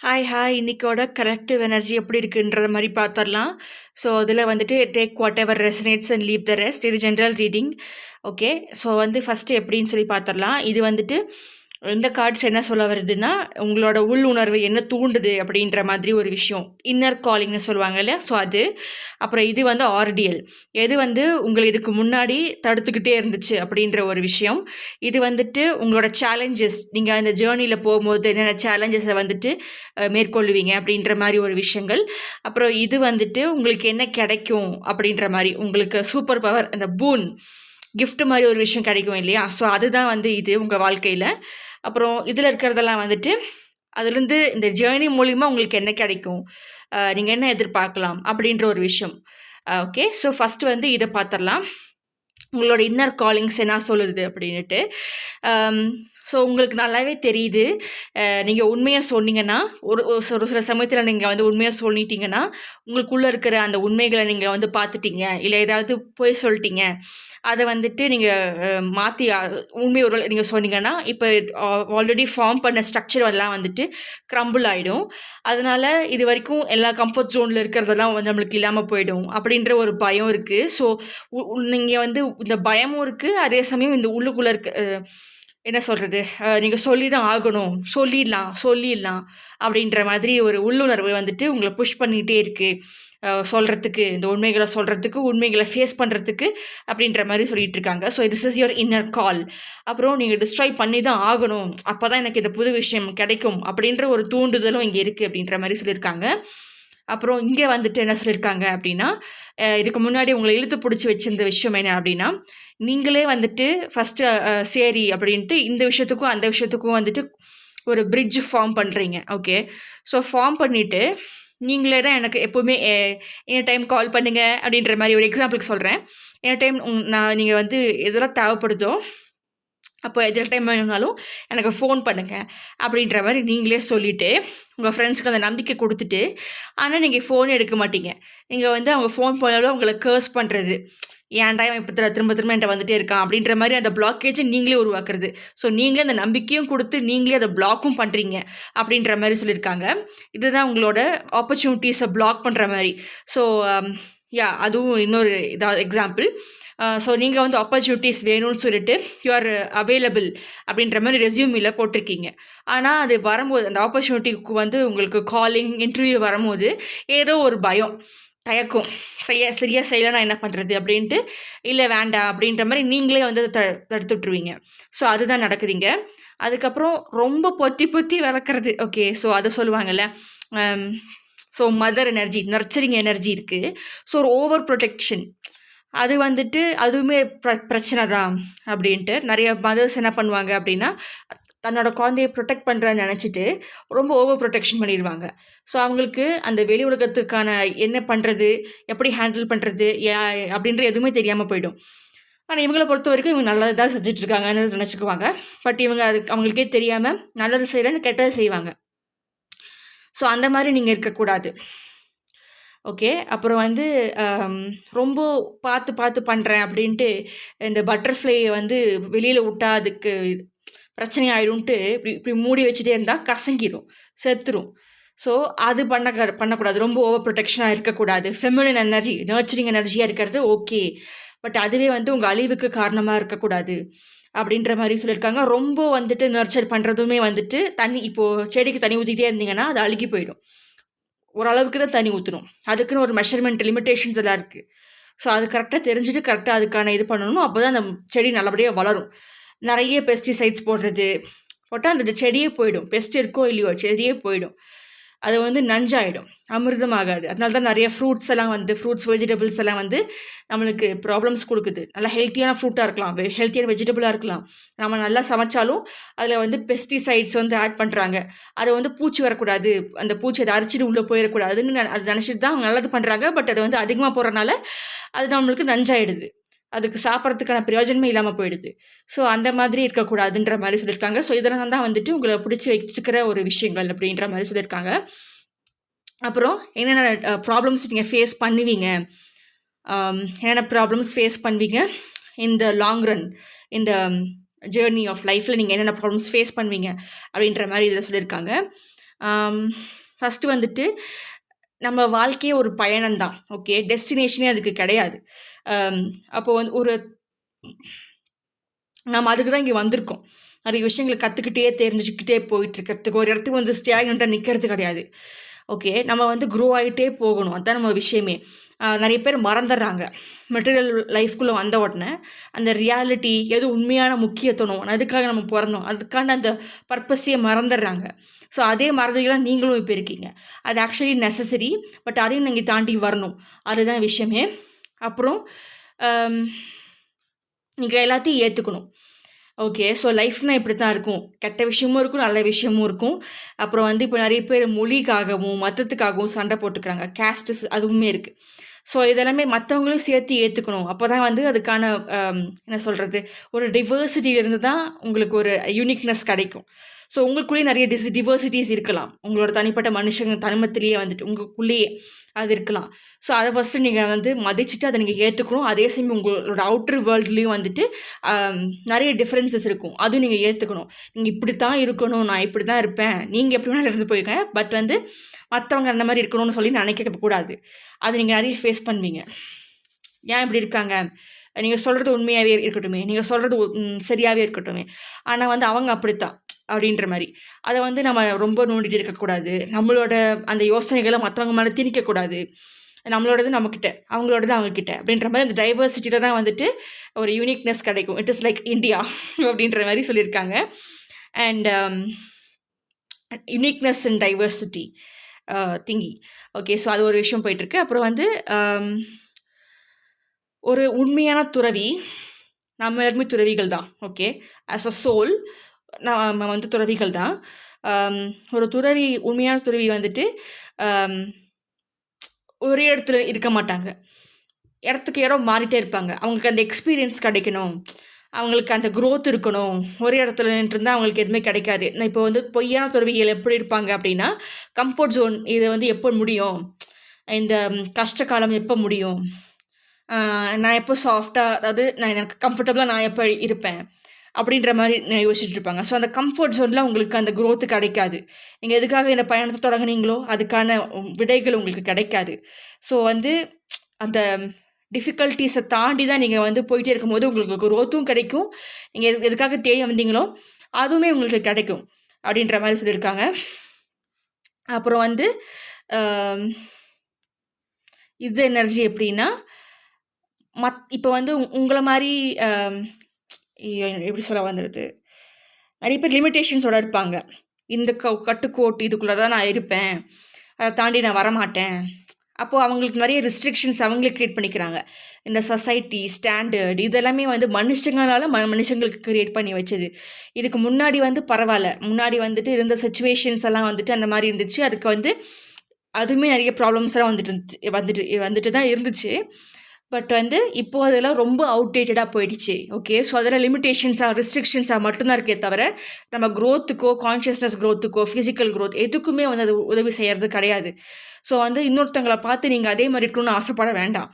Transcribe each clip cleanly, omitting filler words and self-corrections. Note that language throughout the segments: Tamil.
ஹாய் இன்னைக்கோட கலெக்டிவ் எனர்ஜி எப்படி இருக்குன்ற மாதிரி பார்த்துடலாம். ஸோ அதில் வந்துட்டு take whatever resonates and leave the rest. இது general reading. Okay, so first எப்படின்னு சொல்லி பார்த்துடலாம். இது வந்துட்டு இந்த கார்ட்ஸ் என்ன சொல்ல வருதுன்னா, உங்களோட உள் உணர்வு என்ன தூண்டுது அப்படின்ற மாதிரி ஒரு விஷயம், இன்னர் காலிங்னு சொல்லுவாங்க இல்லையா. ஸோ அது அப்புறம் இது ஆர்டிஎல், எது உங்களை இதுக்கு முன்னாடி தடுத்துக்கிட்டே இருந்துச்சு அப்படின்ற ஒரு விஷயம். இது உங்களோட சேலஞ்சஸ், நீங்கள் அந்த ஜேர்னியில் போகும்போது என்னென்ன சேலஞ்சஸை மேற்கொள்ளுவீங்க அப்படின்ற மாதிரி ஒரு விஷயங்கள். அப்புறம் இது உங்களுக்கு என்ன கிடைக்கும் அப்படின்ற மாதிரி, உங்களுக்கு சூப்பர் பவர், அந்த பூன் கிஃப்ட் மாதிரி ஒரு விஷயம் கிடைக்கும் இல்லையா. ஸோ அதுதான் இது உங்கள் வாழ்க்கையில். அப்புறம் இதில் இருக்கிறதெல்லாம் அதுலேருந்து இந்த ஜேர்னி மூலிமா உங்களுக்கு என்ன கிடைக்கும், நீங்கள் என்ன எதிர்பார்க்கலாம் அப்படின்ற ஒரு விஷயம். ஓகே, ஸோ ஃபஸ்ட்டு இதை பார்த்துடலாம். உங்களோட இன்னர் காலிங்ஸ் என்ன சொல்லுது அப்படின்ட்டு. ஸோ உங்களுக்கு நல்லாவே தெரியுது, நீங்கள் உண்மையாக சொன்னீங்கன்னா, ஒரு சில சமயத்தில் நீங்கள் உண்மையாக சொல்லிட்டீங்கன்னா, உங்களுக்குள்ளே இருக்கிற அந்த உண்மைகளை நீங்கள் பார்த்துட்டீங்க, இல்லை ஏதாவது போய் சொல்லிட்டீங்க, அதை நீங்கள் மாற்றி உண்மை ஒரு நீங்கள் சொன்னீங்கன்னா, இப்போ ஆல்ரெடி ஃபார்ம் பண்ண ஸ்ட்ரக்சர் எல்லாம் க்ரம்பிள் ஆகிடும். அதனால் இது வரைக்கும் எல்லா கம்ஃபர்ட் ஜோனில் இருக்கிறதெல்லாம் நம்மளுக்கு இல்லாமல் போயிடும் அப்படின்ற ஒரு பயம் இருக்குது. ஸோ நீங்கள் இந்த பயமும் இருக்குது, அதே சமயம் இந்த உள்ளுக்குள்ளே இருக்க என்ன சொல்கிறது, நீங்கள் சொல்லி தான் ஆகணும், சொல்லிடலாம் அப்படின்ற மாதிரி ஒரு உள்ளுணர்வு உங்களை புஷ் பண்ணிகிட்டே இருக்குது, சொல்கிறதுக்கு, இந்த உண்மைகளை சொல்கிறதுக்கு, உண்மைகளை ஃபேஸ் பண்ணுறதுக்கு அப்படின்ற மாதிரி சொல்லிகிட்டு இருக்காங்க. So this is your inner call. அப்புறம் நீங்கள் டிஸ்ட்ராய் பண்ணி தான் ஆகணும், அப்போ தான் எனக்கு இந்த புது விஷயம் கிடைக்கும் அப்படின்ற ஒரு தூண்டுதலும் இங்கே இருக்குது அப்படின்ற மாதிரி சொல்லியிருக்காங்க. அப்புறம் இங்கே என்ன சொல்லியிருக்காங்க அப்படின்னா, இதுக்கு முன்னாடி உங்களை இழுத்து பிடிச்சி வச்சிருந்த விஷயம் என்ன அப்படின்னா, நீங்களே ஃபஸ்ட்டு சரி அப்படின்ட்டு இந்த விஷயத்துக்கும் அந்த விஷயத்துக்கும் ஒரு பிரிட்ஜ் ஃபார்ம் பண்ணுறீங்க. ஓகே, ஸோ ஃபார்ம் பண்ணிவிட்டு நீங்களே தான் எனக்கு எப்போவுமே எனி டைம் கால் பண்ணுங்கள் அப்படின்ற மாதிரி ஒரு எக்ஸாம்பிளுக்கு சொல்கிறேன். எனி டைம் நீங்கள் எதெல்லாம் தேவைப்படுதோ அப்போ எந்த டைம் வேணும்னாலும் எனக்கு ஃபோன் பண்ணுங்கள் அப்படின்ற மாதிரி நீங்களே சொல்லிவிட்டு உங்கள் ஃப்ரெண்ட்ஸ்க்கு அந்த நம்பிக்கை கொடுத்துட்டு, ஆனால் நீங்கள் ஃபோன் எடுக்க மாட்டீங்க. நீங்கள் அவங்க ஃபோன் பண்ணாலும் உங்களை கர்ஸ் பண்ணுறது, ஏன் டைம் இப்போ திரும்ப என்கிட்ட வந்துகிட்டே இருக்கான் அப்படின்ற மாதிரி அந்த பிளாக்கேஜை நீங்களே உருவாக்குறது. ஸோ நீங்களே அந்த நம்பிக்கையும் கொடுத்து நீங்களே அதை பிளாக்கும் பண்ணுறீங்க அப்படின்ற மாதிரி சொல்லியிருக்காங்க. இதுதான் உங்களோட ஆப்பர்ச்சுனிட்டிஸை பிளாக் பண்ணுற மாதிரி. ஸோ அதுவும் இன்னொரு எக்ஸாம்பிள். ஸோ நீங்கள் ஆப்பர்ச்சுனிட்டிஸ் வேணும்னு சொல்லிட்டு யூஆர் அவைலபிள் அப்படின்ற மாதிரி ரெஸ்யூமில் போட்டிருக்கீங்க. ஆனால் அது வரும்போது அந்த ஆப்பர்ச்சுனிட்டிக்கு உங்களுக்கு காலிங் இன்டர்வியூ வரும்போது ஏதோ ஒரு பயம், தயக்கம், சரியாக செய்யலை நான் என்ன பண்ணுறது அப்படின்ட்டு, இல்லை வேண்டாம் அப்படின்ற மாதிரி நீங்களே அதை தடுத்துட்ருவீங்க. ஸோ அதுதான் நடக்குதுங்க. அதுக்கப்புறம் ரொம்ப பொத்தி வளர்க்குறது. ஓகே, ஸோ அதை சொல்லுவாங்கள்ல, so mother energy, nurturing energy இருக்குது. ஸோ ஒரு ஓவர் ப்ரொடெக்ஷன், அது அதுவுமே பிரச்சனை தான் அப்படின்ட்டு நிறைய மதர்ஸ் என்ன பண்ணுவாங்க அப்படின்னா, தன்னோட குழந்தைய ப்ரொடெக்ட் பண்ணுறேன்னு நினச்சிட்டு ரொம்ப ஓவர் ப்ரொடெக்ஷன் பண்ணிடுவாங்க. ஸோ அவங்களுக்கு அந்த வெளி உலகத்துக்கான என்ன பண்ணுறது, எப்படி ஹேண்டில் பண்ணுறது அப்படின்ற எதுவுமே தெரியாமல் போயிடும். ஆனால் இவங்களை பொறுத்த வரைக்கும் இவங்க நல்லது தான் செஞ்சிட்ருக்காங்கன்னு நினச்சிக்குவாங்க. பட் இவங்க அவங்களுக்கே தெரியாமல் நல்லது செய்கிறேன்னு கெட்டது செய்வாங்க. ஸோ அந்த மாதிரி நீங்கள் இருக்கக்கூடாது. ஓகே, அப்புறம் ரொம்ப பார்த்து பண்ணுறேன் அப்படின்ட்டு இந்த பட்டர்ஃப்ளையை வெளியில் விட்டால் அதுக்கு பிரச்சனை ஆகிடும்ட்டு இப்படி மூடி வச்சுட்டே இருந்தால் கசங்கிடும், செத்துரும். ஸோ அது பண்ணக்கூடாது. ரொம்ப ஓவர் ப்ரொடெக்ஷனாக இருக்கக்கூடாது. ஃபெமினின் எனர்ஜி, நர்ச்சரிங் எனர்ஜியாக இருக்கிறது ஓகே, பட் அதுவே உங்கள் அழிவுக்கு காரணமாக இருக்கக்கூடாது அப்படின்ற மாதிரி சொல்லியிருக்காங்க. ரொம்ப நர்ச்சர் பண்ணுறதுமே தண்ணி, இப்போது செடிக்கு தண்ணி ஊற்றிக்கிட்டே இருந்தீங்கன்னா அது அழுகி போயிடும். ஓரளவுக்கு தான் தண்ணி ஊற்றணும், அதுக்குன்னு ஒரு மெஷர்மெண்ட் லிமிட்டேஷன்ஸ் எல்லாம் இருக்குது. ஸோ அது கரெக்டாக தெரிஞ்சுட்டு கரெக்டாக அதுக்கான இது பண்ணணும். அப்போ தான் அந்த செடி நல்லபடியாக வளரும். நிறைய பெஸ்டிசைட்ஸ் போட்டால் அந்த செடியே போயிடும், பெஸ்ட் இருக்கோ இல்லையோ செடியே போயிடும், அது நஞ்சாயிடும், அமிர்தமாகாது. அதனால தான் நிறைய ஃப்ரூட்ஸ் எல்லாம் ஃப்ரூட்ஸ் வெஜிடபிள்ஸ் எல்லாம் நம்மளுக்கு ப்ராப்ளம்ஸ் கொடுக்குது. நல்லா ஹெல்த்தியான ஃப்ரூட்டாக இருக்கலாம், ஹெல்த்தியான வெஜிடபிளாக இருக்கலாம், நம்ம நல்லா சமைச்சாலும் அதில் பெஸ்டிசைட்ஸ் ஆட் பண்ணுறாங்க. அதை பூச்சி வரக்கூடாது, அந்த பூச்சி அதை அரிச்சிட்டு உள்ளே போயிடக்கூடாதுன்னு அது நினச்சிட்டு தான் அவங்க நல்லது பண்ணுறாங்க. பட் அதை அதிகமாக போடுறதுனால அது நம்மளுக்கு நஞ்சாயிடுது, அதுக்கு சாப்பிட்றதுக்கான பிரயோஜனமே இல்லாமல் போயிடுது. ஸோ அந்த மாதிரி இருக்கக்கூடாதுன்ற மாதிரி சொல்லியிருக்காங்க. ஸோ இதெல்லாம் தான் உங்களை பிடிச்சி வச்சுக்கிற ஒரு விஷயங்கள் அப்படின்ற மாதிரி சொல்லியிருக்காங்க. அப்புறம் என்னென்ன ப்ராப்ளம்ஸ் நீங்கள் ஃபேஸ் பண்ணுவீங்க, என்னென்ன ப்ராப்ளம்ஸ் ஃபேஸ் பண்ணுவீங்க இந்த லாங் ரன், இந்த ஜேர்னி ஆஃப் லைஃப்பில் நீங்கள் என்னென்ன ப்ராப்ளம்ஸ் ஃபேஸ் பண்ணுவீங்க அப்படின்ற மாதிரி இதில் சொல்லியிருக்காங்க. ஃபஸ்ட்டு வந்துட்டு நம்ம வாழ்க்கையே ஒரு பயணம் தான். ஓகே, டெஸ்டினேஷனே அதுக்கு கிடையாது. அப்போ வந்து நம்ம அதுக்கு தான் இங்கே வந்திருக்கோம். நிறைய விஷயங்களை கற்றுக்கிட்டே தெரிஞ்சுக்கிட்டே போயிட்டுருக்கிறதுக்கு, ஒரு இடத்துக்கு வந்து ஸ்டேக்னெண்ட்டாக நிற்கிறது கிடையாது. ஓகே, நம்ம வந்து க்ரோ ஆகிட்டே போகணும். அதுதான் நம்ம விஷயமே. நிறைய பேர் மறந்துடுறாங்க. மெட்டீரியல் லைஃப்குள்ளே வந்த உடனே அந்த ரியாலிட்டி, எது உண்மையான முக்கியத்துவம், அதுக்காக நம்ம பிறந்தோம், அதுக்கான அந்த பர்பஸையே மறந்துடுறாங்க. ஸோ அதே மறதிகளாக நீங்களும் இப்போ இருக்கீங்க. அது ஆக்சுவலி நெசசரி. பட் அதையும் நீங்கள் தாண்டி வரணும். அதுதான் விஷயமே. அப்புறம் நீங்கள் எல்லாத்தையும் ஏற்றுக்கணும். ஓகே, ஸோ லைஃப்னால் இப்படி தான் இருக்கும். கெட்ட விஷயமும் இருக்கும், நல்ல விஷயமும் இருக்கும். அப்புறம் வந்து இப்போ நிறைய பேர் மொழிக்காகவும் மதத்துக்காகவும் சண்டை போட்டுக்கிறாங்க. கேஸ்ட்ஸ் அதுவுமே இருக்குது. ஸோ இதெல்லாமே மற்றவங்களும் சேர்த்து ஏற்றுக்கணும். அப்போ தான் வந்து அதுக்கான என்ன சொல்கிறது, ஒரு டிவர்சிட்டியிலிருந்து தான் உங்களுக்கு ஒரு யூனிக்னஸ் கிடைக்கும். ஸோ உங்களுக்குள்ளேயே நிறைய டிவர்சிட்டிஸ் இருக்கலாம். உங்களோட தனிப்பட்ட மனுஷங்க தனிமத்திலேயே வந்துட்டு உங்களுக்குள்ளேயே அது இருக்கலாம். ஸோ அதை ஃபஸ்ட்டு நீங்கள் வந்து மதிச்சுட்டு அதை நீங்கள் ஏற்றுக்கணும். அதே சமயம் உங்களோட அவுட்ரு வேர்ல்ட்லேயும் வந்துட்டு நிறைய டிஃப்ரென்சஸ் இருக்கும். அதுவும் நீங்கள் ஏற்றுக்கணும். நீங்கள் இப்படி தான் இருக்கணும், நான் இப்படி தான் இருப்பேன், நீங்கள் எப்படி வேணாலும் இருந்து போயிருக்கேன். பட் வந்து மற்றவங்க அந்த மாதிரி இருக்கணும்னு சொல்லி நினைக்க கூடாது. அது நீங்கள் நிறைய ஃபேஸ் பண்ணுவீங்க. ஏன் இப்படி இருக்காங்க, நீங்கள் சொல்கிறது உண்மையாகவே இருக்கட்டுமே, நீங்கள் சொல்கிறது சரியாகவே இருக்கட்டுமே, ஆனால் வந்து அவங்க அப்படித்தான் அப்படின்ற மாதிரி அதை வந்து நம்ம ரொம்ப நோண்டிட்டு இருக்கக்கூடாது. நம்மளோட அந்த யோசனைகளை மற்றவங்க மேலே திணிக்கக்கூடாது. நம்மளோடது நம்மக்கிட்ட, அவங்களோடது அவங்கக்கிட்ட அப்படின்ற மாதிரி அந்த டைவர்சிட்டியில் தான் வந்துட்டு ஒரு யூனிக்னஸ் கிடைக்கும். இட் இஸ் லைக் இந்தியா அப்படின்ற மாதிரி சொல்லியிருக்காங்க. And uniqueness and diversity thingy. Okay, so அது ஒரு விஷயம் போயிட்டுருக்கு. அப்புறம் வந்து ஒரு உண்மையான துறவி, நம்ம எல்லாருமே துறவிகள் தான். ஓகே, ஆஸ் அ சோல் நம்ம வந்து துறவிகள் தான். ஒரு துறவி, உண்மையான துறவி வந்துட்டு ஒரே இடத்துல இருக்க மாட்டாங்க. இடத்துக்கு இடம் மாறிட்டே இருப்பாங்க. அவங்களுக்கு அந்த எக்ஸ்பீரியன்ஸ் கிடைக்கணும், அவங்களுக்கு அந்த க்ரோத் இருக்கணும். ஒரே இடத்துல நின்றுருந்தால் அவங்களுக்கு எதுவுமே கிடைக்காது. நான் இப்போ வந்து பொய்யான துறவிகள் எப்படி இருப்பாங்க அப்படின்னா, கம்ஃபர்ட் ஜோன், இது வந்து எப்போ முடியும், இந்த கஷ்ட காலம் எப்போ முடியும், நான் எப்போ சாஃப்டாக, அதாவது நான் எனக்கு கம்ஃபர்டபுளாக நான் எப்போ இருப்பேன் அப்படின்ற மாதிரி யோசிச்சுட்டு இருப்பாங்க. ஸோ அந்த கம்ஃபர்ட் ஜோனில் உங்களுக்கு அந்த க்ரோத்து கிடைக்காது. நீங்கள் எதுக்காக இந்த பயணத்தை தொடங்குனீங்களோ அதுக்கான விடைகள் உங்களுக்கு கிடைக்காது. ஸோ வந்து அந்த டிஃபிகல்ட்டிஸை தாண்டி தான் நீங்கள் வந்து போயிட்டே இருக்கும்போது உங்களுக்கு க்ரோத்தும் கிடைக்கும். நீங்கள் எதுக்காக தேடி வந்தீங்களோ அதுவுமே உங்களுக்கு கிடைக்கும் அப்படின்ற மாதிரி சொல்லியிருக்காங்க. அப்புறம் வந்து இது எனர்ஜி எப்படின்னா, இப்போ வந்து உங்களை மாதிரி எப்படி சொல்ல வந்துடுது, நிறைய பேர் லிமிட்டேஷன்ஸோடு இருப்பாங்க. இந்த கட்டுக்கோட்டு இதுக்குள்ளே தான் நான் இருப்பேன், அதை தாண்டி நான் வரமாட்டேன். அப்போது அவங்களுக்கு நிறைய ரெஸ்ட்ரிக்ஷன்ஸ் அவங்களே க்ரியேட் பண்ணிக்கிறாங்க. இந்த சொசைட்டி ஸ்டாண்டர்ட் இதெல்லாமே வந்து மனுஷங்களால் மனுஷங்களுக்கு க்ரியேட் பண்ணி வச்சது. இதுக்கு முன்னாடி வந்து பரவாயில்ல, முன்னாடி வந்துட்டு இருந்த சுச்சுவேஷன்ஸ் எல்லாம் வந்துட்டு அந்த மாதிரி இருந்துச்சு. அதுக்கு வந்து அதுவுமே நிறைய ப்ராப்ளம்ஸ்லாம் வந்துட்டு தான் இருந்துச்சு. பட் வந்து இப்போது அதெல்லாம் ரொம்ப அவுட்டேட்டடாக போயிடுச்சு. ஓகே, ஸோ அதெல்லாம் லிமிட்டேஷன்ஸாக ரெஸ்ட்ரிக்ஷன்ஸாக மட்டும்தான் இருக்கே தவிர நம்ம க்ரோத்துக்கோ, கான்ஷியஸ்னஸ் க்ரோத்துக்கோ, ஃபிசிக்கல் க்ரோத் எதுக்குமே வந்து அது உதவி செய்கிறது கிடையாது. ஸோ வந்து இன்னொருத்தங்களை பார்த்து நீங்கள் அதே மாதிரி இருக்கணும்னு ஆசைப்பட வேண்டாம்.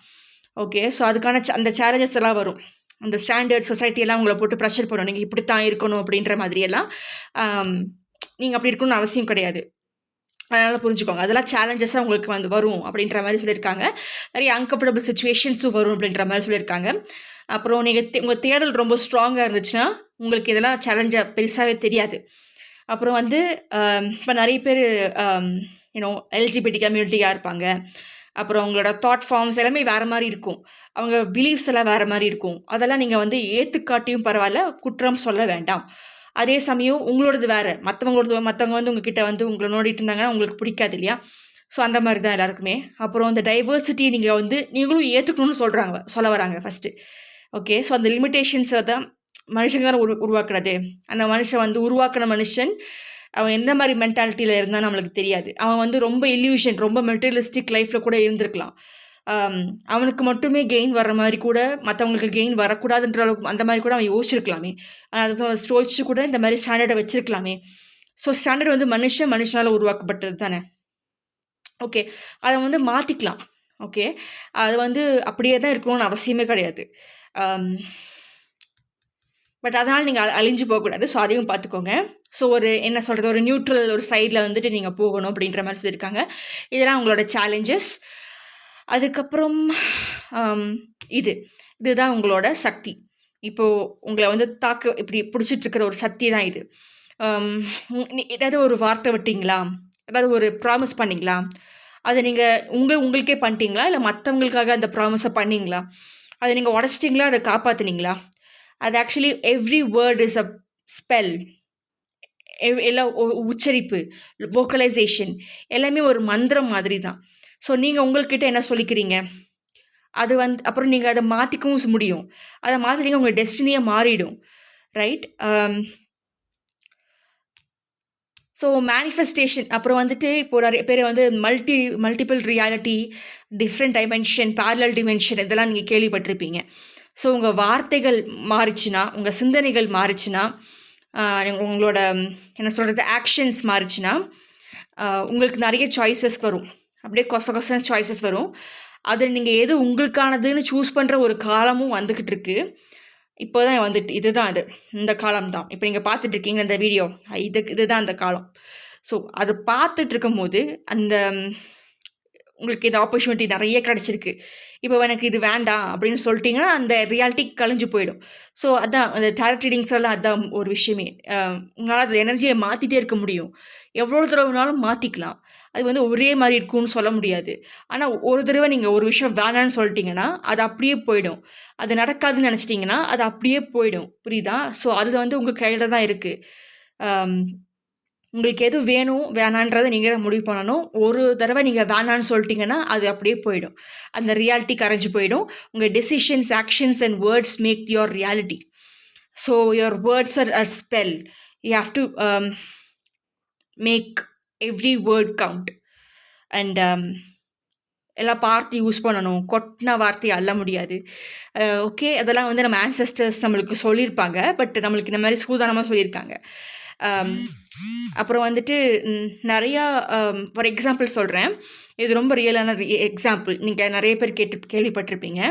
ஓகே, ஸோ அதுக்கான அந்த சேலஞ்சஸ் எல்லாம் வரும். அந்த ஸ்டாண்டர்ட் சொசைட்டியெல்லாம் உங்களை போட்டு ப்ரெஷர் பண்ணணும், நீங்கள் இப்படி தான் இருக்கணும் அப்படின்ற மாதிரியெல்லாம். நீங்கள் அப்படி இருக்கணும்னு அவசியம் கிடையாது. அதனால் புரிஞ்சுக்கோங்க. அதெல்லாம் சேலஞ்சஸாக உங்களுக்கு வந்து வரும் அப்படின்ற மாதிரி சொல்லியிருக்காங்க. நிறைய அன்கம்ஃபர்டபுள் சுச்சுவேஷன்ஸும் வரும் அப்படின்ற மாதிரி சொல்லியிருக்காங்க. அப்புறம் நீங்கள் உங்கள் தேடல் ரொம்ப ஸ்ட்ராங்காக இருந்துச்சுன்னா உங்களுக்கு இதெல்லாம் சேலஞ்சாக பெருசாகவே தெரியாது. அப்புறம் வந்து இப்போ நிறைய பேர் எல்ஜிபிடி கம்யூனிட்டியாக இருப்பாங்க. அப்புறம் அவங்களோட தாட் ஃபார்ம்ஸ் எல்லாமே வேறு மாதிரி இருக்கும். அவங்க பிலீஃப்ஸ் எல்லாம் வேறு மாதிரி இருக்கும். அதெல்லாம் நீங்கள் வந்து ஏற்றுக்காட்டியும் பரவாயில்ல, குற்றம் சொல்ல வேண்டாம். அதே சமயம் உங்களோடது வேறு, மற்றவங்க வந்து உங்ககிட்ட வந்து உங்களை நோண்டிட்டு இருந்தாங்கன்னா உங்களுக்கு பிடிக்காது இல்லையா? ஸோ அந்த மாதிரி தான் எல்லாருக்குமே. அப்புறம் அந்த டைவர்சிட்டியை நீங்கள் வந்து நீங்களும் ஏற்றுக்கணும்னு சொல்ல வராங்க ஃபஸ்ட்டு. ஓகே, ஸோ அந்த லிமிட்டேஷன்ஸை தான் மனுஷங்க தான் உருவாக்குறது. அந்த மனுஷன் வந்து உருவாக்கின மனுஷன் அவன் எந்த மாதிரி மென்டாலிட்டியில் இருந்தால் நம்மளுக்கு தெரியாது. அவன் வந்து ரொம்ப இல்யூஷன், ரொம்ப மெட்டீரியலிஸ்டிக் லைஃப்பில் கூட இருந்திருக்கலாம். அவனுக்கு மட்டுமே கெயின் வர்ற மாதிரி கூட, மற்றவங்களுக்கு கெயின் வரக்கூடாதுன்ற அளவுக்கு அந்த மாதிரி கூட அவன் யோசிச்சிருக்கலாமே. அதை யோசிச்சு கூட இந்த மாதிரி ஸ்டாண்டர்டை வச்சுருக்கலாமே. ஸோ ஸ்டாண்டர்ட் வந்து மனுஷனால் உருவாக்கப்பட்டது தானே. ஓகே, அதை வந்து மாற்றிக்கலாம். ஓகே, அது வந்து அப்படியே தான் இருக்கணும்னு அவசியமே கிடையாது. பட் அதனால் நீங்கள் அழிஞ்சு போகக்கூடாது. ஸோ அதையும் பார்த்துக்கோங்க. ஸோ ஒரு என்ன சொல்கிறது, ஒரு நியூட்ரல் ஒரு சைடில் வந்துட்டு நீங்கள் போகணும் அப்படின்ற மாதிரி சொல்லியிருக்காங்க. இதெல்லாம் உங்களோட சேலஞ்சஸ். அதுக்கப்புறம் இதுதான் உங்களோட சக்தி. இப்போது உங்களை வந்து இப்படி பிடிச்சிட்ருக்கிற ஒரு சக்தி தான் இது. ஏதாவது ஒரு வார்த்தை விட்டிங்களா, ஏதாவது ஒரு ப்ராமிஸ் பண்ணிங்களா, அதை நீங்கள் உங்களுக்கே பண்ணிட்டீங்களா, இல்லை மற்றவங்களுக்காக அந்த ப்ராமிஸை பண்ணிங்களா, அதை நீங்கள் உடச்சிட்டிங்களா, அதை காப்பாற்றினீங்களா? அது actually every word is a spell. எல்லாம் உச்சரிப்பு, வோக்கலைசேஷன் எல்லாமே ஒரு மந்திரம் மாதிரி தான். ஸோ நீங்கள் உங்கள்கிட்ட என்ன சொல்லிக்கிறீங்க, அது அப்புறம் நீங்கள் அதை மாற்றிக்கவும் முடியும். அதை மாற்றிட்டீங்க, உங்கள் டெஸ்டினியை மாறிடும். ரைட்? ஸோ மேனிஃபெஸ்டேஷன் அப்புறம் வந்துட்டு இப்போது நிறைய பேர் வந்து multiple reality, different dimension, parallel dimension இதெல்லாம் நீங்கள் கேள்விப்பட்டிருப்பீங்க. ஸோ உங்கள் வார்த்தைகள் மாறிச்சுன்னா, உங்கள் சிந்தனைகள் மாறிச்சுன்னா, உங்களோட என்ன சொல்கிறது ஆக்ஷன்ஸ் மாறிச்சுன்னா, உங்களுக்கு நிறைய சாய்ஸஸ் வரும். அப்படியே கொச சாய்ஸஸ் வரும். அதில் நீங்கள் எது உங்களுக்கானதுன்னு சூஸ் பண்ணுற ஒரு காலமும் வந்துக்கிட்டு இருக்குது. இப்போ தான் வந்துட்டு இதுதான் இந்த காலம் தான் இப்போ நீங்கள் பார்த்துட்ருக்கீங்க இந்த வீடியோ, இதுதான் அந்த காலம். ஸோ அது பார்த்துட்ருக்கும்போது உங்களுக்கு இந்த ஆப்பர்ச்சுனிட்டி நிறைய கிடச்சிருக்கு. இப்போ எனக்கு இது வேண்டாம் அப்படின்னு சொல்லிட்டிங்கன்னா அந்த ரியாலிட்டி கழிஞ்சு போயிடும். ஸோ அதான் அந்த டேரட் ரீடிங்ஸ் எல்லாம் அதான் ஒரு விஷயமே. உங்களால் அந்த எனர்ஜியை மாற்றிட்டே இருக்க முடியும். எவ்வளோ தடவைனாலும் மாற்றிக்கலாம். அது வந்து ஒரே மாதிரி இருக்கும்னு சொல்ல முடியாது. ஆனால் ஒரு தடவை நீங்கள் ஒரு விஷயம் வேணான்னு சொல்லிட்டிங்கன்னா அது அப்படியே போயிடும். அது நடக்காதுன்னு நினச்சிட்டிங்கன்னா அது அப்படியே போயிடும். புரியுதா? ஸோ அது வந்து உங்கள் கையில் தான் இருக்குது. உங்களுக்கு எது வேணும் வேணான்றதை நீங்கள் தான் முடிவு பண்ணணும். ஒரு தடவை நீங்கள் வேணான்னு சொல்லிட்டிங்கன்னா அது அப்படியே போயிடும். அந்த ரியாலிட்டி கரைஞ்சி போயிடும். உங்கள் decisions, actions and words make your reality. So your words are spell. You have to make every word count. And எல்லாம் பார்த்து யூஸ் பண்ணணும். கொட்டின வார்த்தையை அள்ள முடியாது. ஓகே, அதெல்லாம் வந்து நம்ம ஆன்சஸ்டர்ஸ் நம்மளுக்கு சொல்லியிருப்பாங்க. பட் நம்மளுக்கு இந்த மாதிரி சூதானமாக சொல்லியிருக்காங்க. அப்புறம் வந்துட்டு நிறையா ஃபார் எக்ஸாம்பிள் சொல்கிறேன். இது ரொம்ப ரியலான எக்ஸாம்பிள். நீங்கள் நிறைய பேர் கேள்விப்பட்டிருப்பீங்க.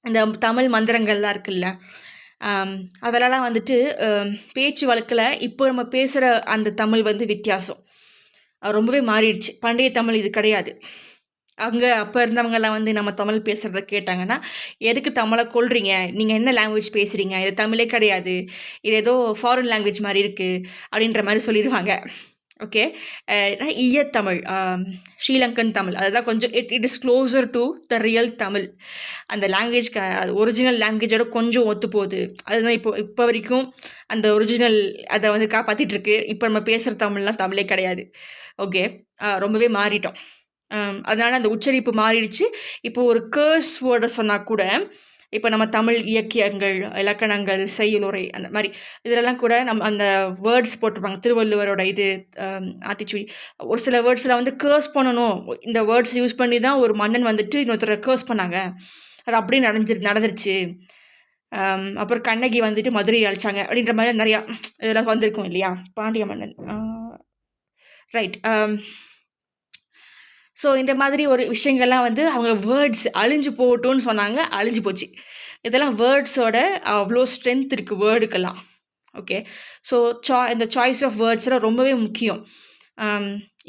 இந்த தமிழ் மந்திரங்கள்லாம் இருக்குல்ல, அதெல்லாம் வந்துட்டு பேச்சு வழக்கில் இப்போ நம்ம பேசுகிற அந்த தமிழ் வந்து வித்தியாசம் ரொம்பவே மாறிடுச்சு. பண்டைய தமிழ் இது கிடையாது. அங்கே அப்போ இருந்தவங்கெல்லாம் வந்து நம்ம தமிழ் பேசுகிறத கேட்டாங்கன்னா, எதுக்கு தமிழை கொள்றீங்க, நீங்கள் என்ன லாங்குவேஜ் பேசுகிறீங்க, இது தமிழே கிடையாது, இது ஏதோ ஃபாரின் லாங்குவேஜ் மாதிரி இருக்குது அப்படின்ற மாதிரி சொல்லிடுவாங்க. ஓகே, ஈயத்தமிழ், ஸ்ரீலங்கன் தமிழ், அதுதான் கொஞ்சம் it is closer to the real Tamil. அந்த லாங்குவேஜ் ஒரிஜினல் லாங்குவேஜோட கொஞ்சம் ஒத்து போகுது. அதுதான் இப்போ வரைக்கும் அந்த ஒரிஜினல் அதை வந்து காப்பாற்றிட்டுருக்கு. இப்போ நம்ம பேசுகிற தமிழ்லாம் தமிழே கிடையாது. ஓகே, ரொம்பவே மாறிட்டோம். அதனால் அந்த உச்சரிப்பு மாறிடுச்சு. இப்போது ஒரு கேர்ஸ் வேர்டை சொன்னால் கூட, இப்போ நம்ம தமிழ் இலக்கியங்கள், இலக்கணங்கள், செய்யுளுரை அந்த மாதிரி இதிலெல்லாம் கூட நம்ம அந்த வேர்ட்ஸ் போட்டிருப்பாங்க. திருவள்ளுவரோட ஆத்திச்சூடி, ஒரு சில வேர்ட்ஸில் வந்து கேர்ஸ் பண்ணணும், இந்த வேர்ட்ஸ் யூஸ் பண்ணி தான் ஒரு மன்னன் வந்துட்டு இன்னொருத்தரை கேர்ஸ் பண்ணாங்க, அது அப்படியே நடந்துருச்சு. அப்புறம் கண்ணகி வந்துட்டு மதுரையை அழிச்சாங்க அப்படின்ற மாதிரி நிறையா இதெல்லாம் வந்திருக்கும் இல்லையா, பாண்டிய மன்னன். ரைட். ஸோ இந்த மாதிரி ஒரு விஷயங்கள்லாம் வந்து அவங்க வேர்ட்ஸ் அழிஞ்சு போகட்டும்னு சொன்னாங்க, அழிஞ்சு போச்சு. இதெல்லாம் வேர்ட்ஸோட அவ்வளோ ஸ்ட்ரென்த் இருக்குது வேர்டுக்கெல்லாம். ஓகே, ஸோ இந்த சாய்ஸ் ஆஃப் வேர்ட்ஸ்லாம் ரொம்பவே முக்கியம்.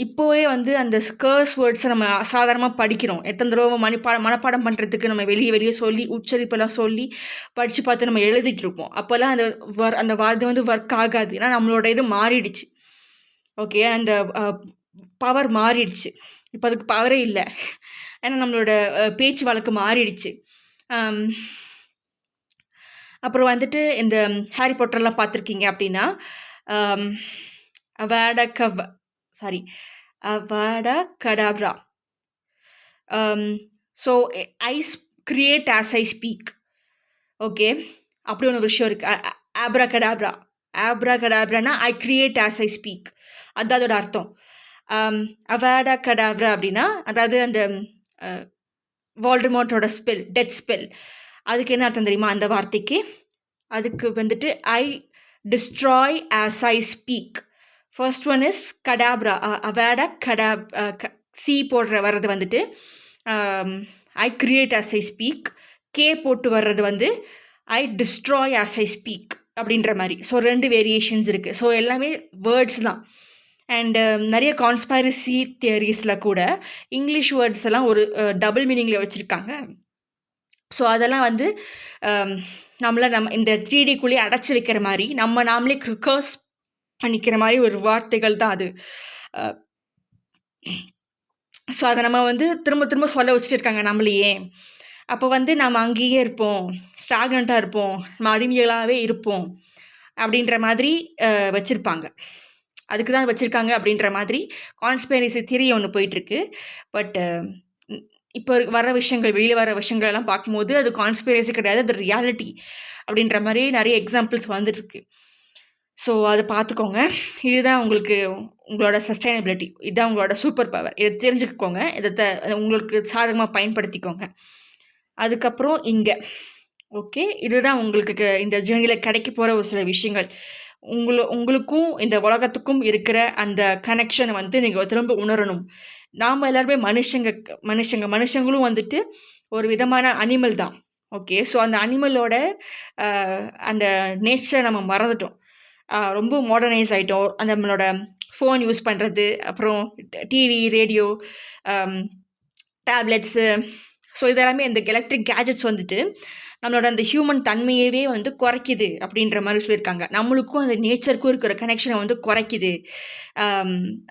இப்போவே வந்து அந்த கேர்ஸ் வேர்ட்ஸை நம்ம சாதாரணமாக படிக்கிறோம். எத்தனை தடவை மனப்பாடம் பண்ணுறதுக்கு நம்ம வெளியே சொல்லி உச்சரிப்பெல்லாம் சொல்லி படித்து பார்த்து நம்ம எழுதிட்டுருப்போம். அப்போல்லாம் அந்த வார்த்தை வந்து ஒர்க் ஆகாது. ஏன்னா நம்மளோட இது மாறிடுச்சு. ஓகே, அந்த பவர் மாறிடுச்சு. இப்போ அதுக்கு பவரே இல்லை. ஏன்னா நம்மளோட பேச்சு வழக்கு மாறிடுச்சு. அப்புறம் வந்துட்டு இந்த ஹாரி பாட்டர்லாம் பார்த்துருக்கீங்க அப்படின்னா, avada kadabra. So I create as I speak. Okay, அப்படி ஒன்று விஷயம் இருக்குது. ஆப்ரா கடாப்ரானா I create as I speak, அதுதான் அதோட அர்த்தம். அவாடா கடாப்ரா அப்படின்னா, அதாவது அந்த வால்டமோர்ட்டோட ஸ்பெல், டெத் ஸ்பெல், அதுக்கு என்ன அர்த்தம் தெரியுமா அந்த வார்த்தைக்கு? அதுக்கு வந்துட்டு I destroy as I speak. First one is kadabra, avada C போடுற வர்றது வந்துட்டு I create as I speak. K போட்டு வர்றது வந்து I destroy as I speak அப்படின்ற மாதிரி. ஸோ 2 வேரியேஷன்ஸ் இருக்குது. ஸோ எல்லாமே வேர்ட்ஸ் தான். அண்டு நிறைய கான்ஸ்பைரசி தியரிஸில் கூட இங்கிலீஷ் வேர்ட்ஸ் எல்லாம் ஒரு டபுள் மீனிங்கில் வச்சுருக்காங்க. ஸோ அதெல்லாம் வந்து நம்ம இந்த 3Dக்குள்ளேயே அடைச்சி வைக்கிற மாதிரி, நாமளே கர்ஸ் பண்ணிக்கிற மாதிரி ஒரு வார்த்தைகள் தான் அது. ஸோ அதை நம்ம வந்து திரும்ப திரும்ப சொல்ல வச்சுட்டு இருக்காங்க நம்மளையே. அப்போ வந்து நம்ம அங்கேயே இருப்போம், ஸ்டாக்னண்ட்டாக இருப்போம், நம்ம அடிமைகளாகவே இருப்போம் அப்படின்ற மாதிரி வச்சுருப்பாங்க. அதுக்கு தான் வச்சுருக்காங்க அப்படின்ற மாதிரி கான்ஸ்பைரசி தியரி ஒன்று போயிட்டுருக்கு. பட் இப்போ வர விஷயங்கள், வெளியே வர விஷயங்கள் எல்லாம் பார்க்கும்போது அது கான்ஸ்பைரசி கிடையாது, அது ரியாலிட்டி அப்படின்ற மாதிரி நிறைய எக்ஸாம்பிள்ஸ் வந்துட்டுருக்கு. ஸோ அதை பார்த்துக்கோங்க. இதுதான் உங்களோட சஸ்டைனபிலிட்டி, இதுதான் உங்களோட சூப்பர் பவர். இதை தெரிஞ்சுக்கோங்க, இதை உங்களுக்கு சாதகமாக பயன்படுத்திக்கோங்க. அதுக்கப்புறம் இங்கே ஓகே, இதுதான் உங்களுக்கு இந்த ஜேர்னியில் கிடைக்க போகிற ஒரு சில விஷயங்கள். உங்களுக்கும் இந்த உலகத்துக்கும் இருக்கிற அந்த கனெக்ஷனை வந்து நீங்கள் திரும்ப உணரணும். நாம் எல்லாருமே மனுஷங்களும் வந்துட்டு ஒரு விதமான அனிமல் தான். ஓகே, ஸோ அந்த அனிமலோட அந்த நேச்சரை நம்ம மறந்துட்டோம். ரொம்ப மாடர்னைஸ் ஆகிட்டோம். அந்த நம்மளோட ஃபோன் யூஸ் பண்ணுறது, அப்புறம் டிவி, ரேடியோ, டேப்லெட்ஸு, ஸோ இதெல்லாமே இந்த எலக்ட்ரிக் கேஜெட்ஸ் வந்துட்டு நம்மளோட அந்த ஹியூமன் தன்மையவே வந்து குறைக்குது அப்படின்ற மாதிரி சொல்லியிருக்காங்க. நம்மளுக்கும் அந்த நேச்சருக்கும் இருக்கிற கனெக்ஷனை வந்து குறைக்குது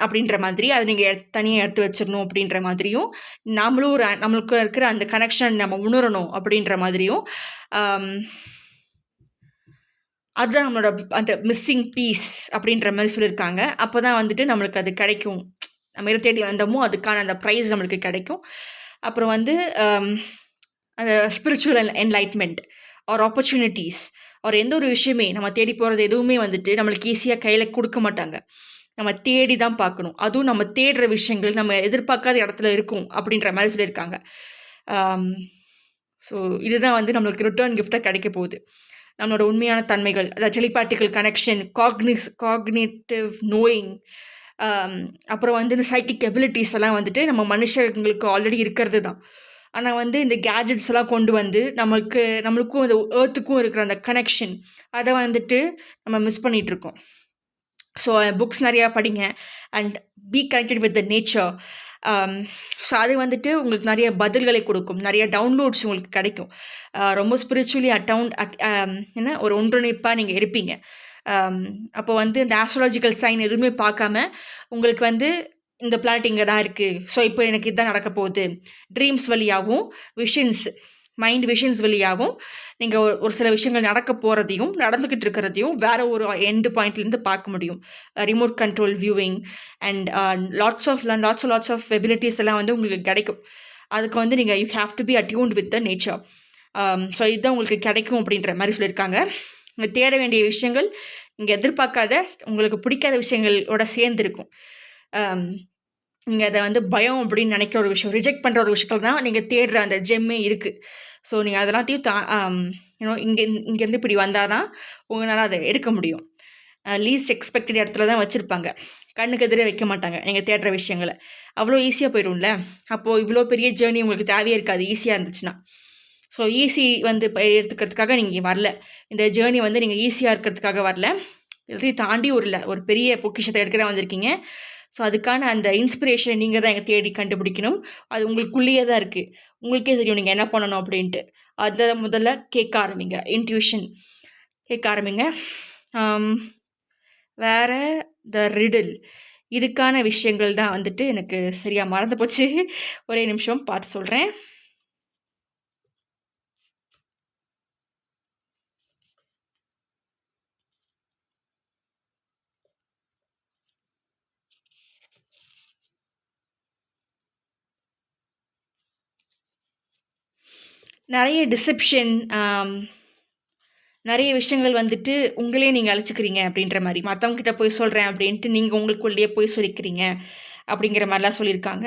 அப்படின்ற மாதிரி, அதை நீங்கள் தனியாக எடுத்து வச்சிடணும் அப்படின்ற மாதிரியும், நம்மளும் நம்மளுக்கு இருக்கிற அந்த கனெக்ஷன் நம்ம உணரணும் அப்படின்ற மாதிரியும், அதுதான் நம்மளோட அந்த மிஸ்ஸிங் பீஸ் அப்படின்ற மாதிரி சொல்லியிருக்காங்க. அப்போ தான் வந்துட்டு நம்மளுக்கு அது கிடைக்கும். நம்ம எதை தேடி வந்தோமோ அதுக்கான அந்த ப்ரைஸ் நம்மளுக்கு கிடைக்கும். அப்புறம் வந்து அந்த spiritual enlightenment or opportunities or எந்த ஒரு விஷயமே நம்ம தேடி போகிறது எதுவுமே வந்துட்டு நம்மளுக்கு ஈஸியாக கையில் கொடுக்க மாட்டாங்க. நம்ம தேடி தான் பார்க்கணும். அதுவும் நம்ம தேடுற விஷயங்கள் நம்ம எதிர்பார்க்காத இடத்துல இருக்கும் அப்படின்ற மாதிரி சொல்லியிருக்காங்க. ஸோ இதுதான் வந்து நம்மளுக்கு ரிட்டர்ன் கிஃப்டாக கிடைக்க போகுது. நம்மளோட உண்மையான தன்மைகள், அதாவது டெலிபாட்டிக்கல் கனெக்ஷன், காக்னிட்டிவ் நோயிங், அப்புறம் வந்து இந்த சைக்கிக் எபிலிட்டிஸ் எல்லாம் வந்துட்டு நம்ம மனுஷங்களுக்கு ஆல்ரெடி இருக்கிறது தான். ஆனால் வந்து இந்த கேஜெட்ஸ் எல்லாம் கொண்டு வந்து நம்மளுக்கும் அந்த ஏர்த்துக்கும் இருக்கிற அந்த கனெக்ஷன், அதை வந்துட்டு நம்ம மிஸ் பண்ணிகிட்ருக்கோம். ஸோ புக்ஸ் நிறையா படிங்க and be connected with the nature. So அது வந்துட்டு உங்களுக்கு நிறைய பதில்களை கொடுக்கும், நிறைய டவுன்லோட்ஸ் உங்களுக்கு கிடைக்கும். ரொம்ப ஸ்பிரிச்சுவலி என்ன ஒரு ஒன்றிணைப்பாக நீங்கள் இருப்பீங்க. அப்போ வந்து இந்த ஆஸ்ட்ராலஜிக்கல் சைன் எதுவுமே பார்க்காம உங்களுக்கு வந்து இந்த பிளானட் இங்கே தான் இருக்குது, ஸோ இப்போ எனக்கு இதுதான் நடக்க போகுது, ட்ரீம்ஸ் வழியாகவும் மைண்ட் விஷன்ஸ் வழியாகவும் நீங்கள் ஒரு சில விஷயங்கள் நடக்க போகிறதையும் நடந்துக்கிட்டு இருக்கிறதையும் வேறு ஒரு எண்டு பாயிண்ட்லேருந்து பார்க்க முடியும். Remote control viewing and lots of abilities எல்லாம் வந்து உங்களுக்கு கிடைக்கும். அதுக்கு வந்து நீங்கள் you have to be attuned with the nature. So இதுதான் உங்களுக்கு கிடைக்கும் அப்படின்ற மாதிரி சொல்லியிருக்காங்க. நீங்கள் தேட வேண்டிய விஷயங்கள் இங்கே எதிர்பார்க்காத, உங்களுக்கு பிடிக்காத விஷயங்களோட சேர்ந்துருக்கும். நீங்கள் அதை வந்து பயம் அப்படின்னு நினைக்கிற ஒரு விஷயம், ரிஜெக்ட் பண்ணுற ஒரு விஷயத்தில் தான் நீங்கள் தேடுற அந்த ஜெம்மே இருக்குது. ஸோ நீங்கள் அதெல்லாத்தையும் இங்கேருந்து இப்படி வந்தால் தான் உங்களால் அதை எடுக்க முடியும். லீஸ்ட் எக்ஸ்பெக்டட் இடத்துல தான் வச்சுருப்பாங்க, கண்ணுக்கு எதிரே வைக்க மாட்டாங்க நீங்கள் தேடுற விஷயங்களை. அவ்வளோ ஈஸியாக போயிடும்ல. அப்போது இவ்வளோ பெரிய ஜேர்னி உங்களுக்கு தேவையே இருக்காது ஈஸியாக இருந்துச்சுன்னா. ஸோ ஈஸி வந்து எடுத்துக்கிறதுக்காக நீங்கள் வரல, இந்த ஜேர்னி வந்து நீங்கள் ஈஸியாக இருக்கிறதுக்காக வரல, எல்லாத்தையும் தாண்டி ஒரு பெரிய பொக்கிஷத்தை எடுக்க தான் வந்திருக்கீங்க. ஸோ அதுக்கான அந்த இன்ஸ்பிரேஷனை நீங்கள் தான் எங்கள் தேடி கண்டுபிடிக்கணும். அது உங்களுக்குள்ளேயே தான் இருக்குது, உங்களுக்கே தெரியும் நீங்கள் என்ன பண்ணணும் அப்படின்ட்டு. அதை முதல்ல கேட்க ஆரம்பிங்க, இன்ட்யூஷன் கேட்க ஆரம்பிங்க. வேறு த ரிடில், இதுக்கான விஷயங்கள் தான் வந்துட்டு எனக்கு சரியாக மறந்து போச்சு. ஒரே நிமிஷம் பார்த்து சொல்கிறேன். நிறைய டிசெப்ஷன், நிறைய விஷயங்கள் வந்துட்டு உங்களே நீங்கள் அழைச்சிக்கிறீங்க அப்படின்ற மாதிரி, மற்றவங்ககிட்ட போய் சொல்கிறேன் அப்படின்ட்டு நீங்கள் உங்களுக்குள்ளேயே போய் சொல்லிக்கிறீங்க அப்படிங்கிற மாதிரிலாம் சொல்லியிருக்காங்க.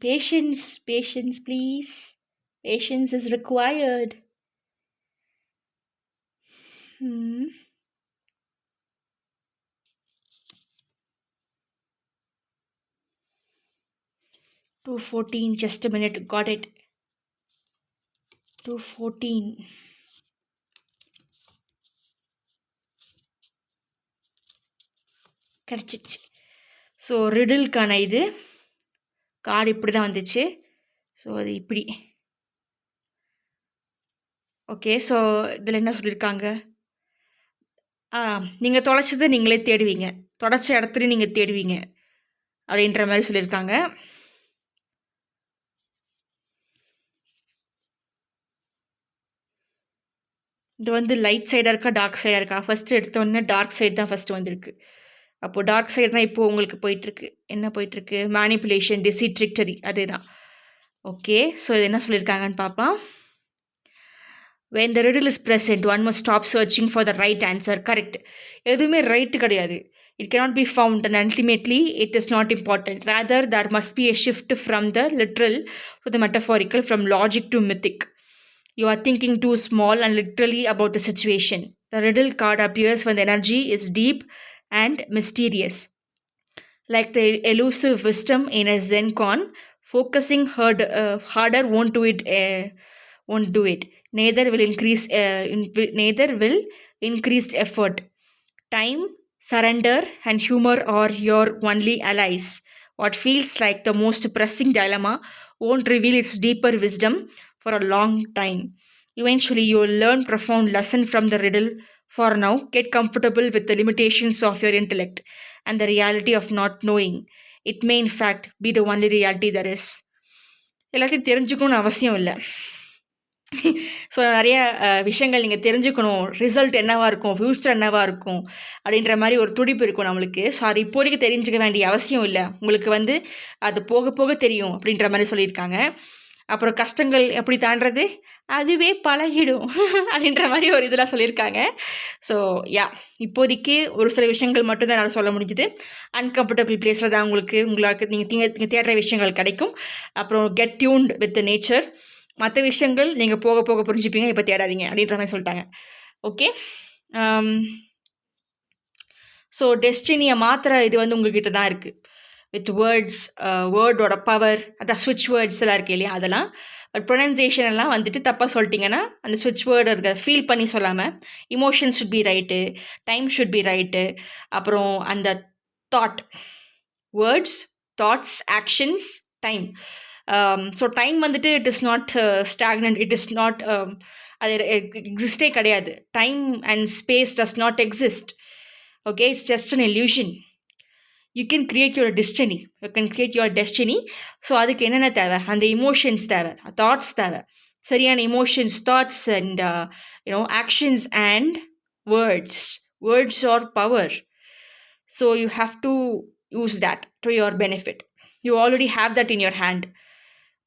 Patience please, patience is required. Hmm. 214, just a minute, got it. 214. கிடச்சிச்சு. ஸோ ரிடில்கான இது கார்டு இப்படி தான் வந்துச்சு. ஸோ அது இப்படி. ஓகே, ஸோ இதில் என்ன சொல்லியிருக்காங்க? நீங்கள் தொலைச்சதை நீங்களே தேடுவீங்க, தொலைச்ச இடத்துலையும் நீங்கள் தேடுவீங்க அப்படின்ற மாதிரி சொல்லியிருக்காங்க. இது வந்து லைட் சைடாக இருக்கா டார்க் சைடாக இருக்கா? ஃபஸ்ட்டு எடுத்தோடனே டார்க் சைடு தான் ஃபஸ்ட்டு வந்திருக்கு. அப்போது டார்க் சைடு தான் இப்போது உங்களுக்கு போயிட்டுருக்கு. என்ன போயிட்டுருக்கு? மேனிப்புலேஷன், டிசீட், ட்ரிக்டரி, அதே தான். ஓகே, ஸோ இது என்ன சொல்லியிருக்காங்கன்னு பார்ப்போம். when the riddle is present, one must stop searching for the right answer. Correct. எதுவுமே ரைட்டு கிடையாது. It cannot be found and ultimately it is not important. Rather, there must be a shift from the literal to the metaphorical, from logic to mythic. You are thinking too small and literally about the situation. The riddle card appears when the energy is deep and mysterious. Like the elusive wisdom in a Zen con, focusing harder won't do it. Won't do it. Neither will increased effort. Time, surrender, and humor are your only allies. What feels like the most pressing dilemma won't reveal its deeper wisdom for a long time. Eventually, you will learn profound lesson from the riddle. For now, get comfortable with the limitations of your intellect and the reality of not knowing. It may, in fact, be the only reality there is. எல்லாத்தையும் தெரிஞ்சுக்கணும்னு அவசியம் இல்லை. ஸோ நிறைய விஷயங்கள் நீங்கள் தெரிஞ்சுக்கணும், ரிசல்ட் என்னவாக இருக்கும், ஃப்யூச்சர் என்னவாக இருக்கும் அப்படின்ற மாதிரி ஒரு துடிப்பு இருக்கும் நம்மளுக்கு. ஸோ அது இப்போதைக்கு தெரிஞ்சுக்க வேண்டிய அவசியம் இல்லை, உங்களுக்கு வந்து அது போக போக தெரியும் அப்படின்ற மாதிரி சொல்லியிருக்காங்க. அப்புறம் கஷ்டங்கள் எப்படி தாண்டது, அதுவே பழகிடும் அப்படின்ற மாதிரி ஒரு இதெல்லாம் சொல்லியிருக்காங்க. ஸோ யா, இப்போதைக்கு ஒரு சில விஷயங்கள் மட்டும்தான் என்னால் சொல்ல முடிஞ்சுது. அன்கம்ஃபர்டபுள் பிளேஸில் தான் உங்களுக்கு நீங்கள் தேடுற விஷயங்கள் கிடைக்கும். அப்புறம் கெட் டியூன்ட் வித் நேச்சர். மற்ற விஷயங்கள் நீங்கள் போக போக புரிஞ்சுப்பீங்க, இப்போ தேடாதீங்க அப்படின்ற மாதிரி சொல்லிட்டாங்க. ஓகே, ஸோ டெஸ்டினியை மாத்திர இது வந்து உங்ககிட்ட தான் இருக்குது. வித் வேர்ட்ஸ், வேர்டோட பவர், அதான் ஸ்விட்ச் வேர்ட்ஸ் எல்லாம் இருக்குது இல்லையா, அதெல்லாம். பட் ப்ரொனன்சியேஷன் எல்லாம் வந்துட்டு தப்பாக சொல்லிட்டிங்கன்னா அந்த ஸ்விட்ச் வேர்டு இருக்க ஃபீல் பண்ணி சொல்லாமல் emotions should be right, time should be right, அப்புறம் அந்த thought, words, thoughts, actions, time. So time வந்துட்டு it is not stagnant, it is not, அது எக்ஸிஸ்டே கிடையாது. Time and space does not exist. Okay, it's just an illusion. You can create your destiny, you can create your destiny. So அதுக்கு என்னென்ன தேவை? அந்த இமோஷன்ஸ் தேவை, தாட்ஸ் தேவை, சரியான emotions, thoughts and actions and words. Words R power. So you have to use that to your benefit. You already have that in your hand.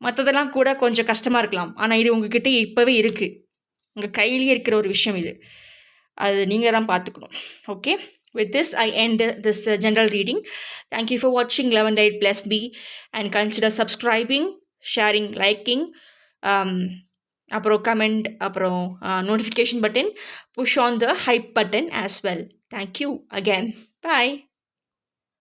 மற்றதெல்லாம் கூட கொஞ்சம் கஷ்டமாக இருக்கலாம், ஆனால் இது உங்ககிட்ட இப்போவே இருக்குது, உங்கள் கையிலேயே இருக்கிற ஒரு விஷயம் இது. அது நீங்கள் தான் பார்த்துக்கணும். Okay, with this I end this general reading. Thank you for watching. 11th blessed be, and consider subscribing, sharing, liking, அப்புறம் கமெண்ட், அப்புறம் notification button, push on the hype button as well. Thank you again. Bye.